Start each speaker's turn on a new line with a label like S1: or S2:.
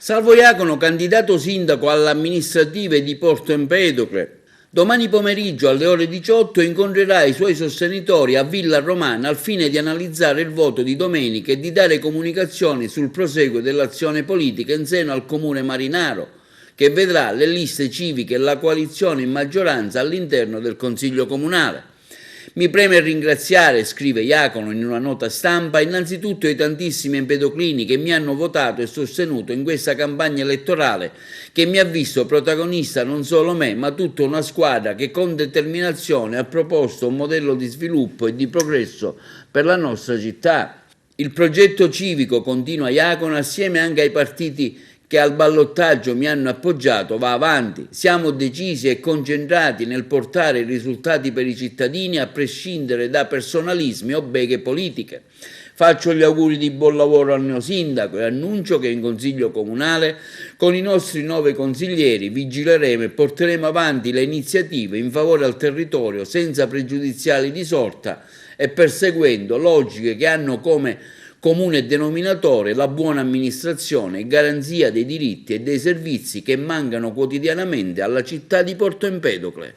S1: Salvo Iacono, candidato sindaco alle amministrative di Porto Empedocle. Domani pomeriggio alle ore 18 incontrerà i suoi sostenitori a Villa Romana al fine di analizzare il voto di domenica e di dare comunicazioni sul proseguo dell'azione politica in seno al Comune Marinaro, che vedrà le liste civiche e la coalizione in maggioranza all'interno del Consiglio Comunale. Mi preme ringraziare, scrive Iacono in una nota stampa, innanzitutto i tantissimi empedoclini che mi hanno votato e sostenuto in questa campagna elettorale, che mi ha visto protagonista non solo me, ma tutta una squadra che con determinazione ha proposto un modello di sviluppo e di progresso per la nostra città. Il progetto civico, continua Iacono, assieme anche ai partiti che al ballottaggio mi hanno appoggiato, va avanti. Siamo decisi e concentrati nel portare i risultati per i cittadini a prescindere da personalismi o beghe politiche. Faccio gli auguri di buon lavoro al neosindaco e annuncio che in Consiglio Comunale con i nostri 9 consiglieri vigileremo e porteremo avanti le iniziative in favore al territorio senza pregiudiziali di sorta e perseguendo logiche che hanno come comune denominatore la buona amministrazione e garanzia dei diritti e dei servizi che mancano quotidianamente alla città di Porto Empedocle.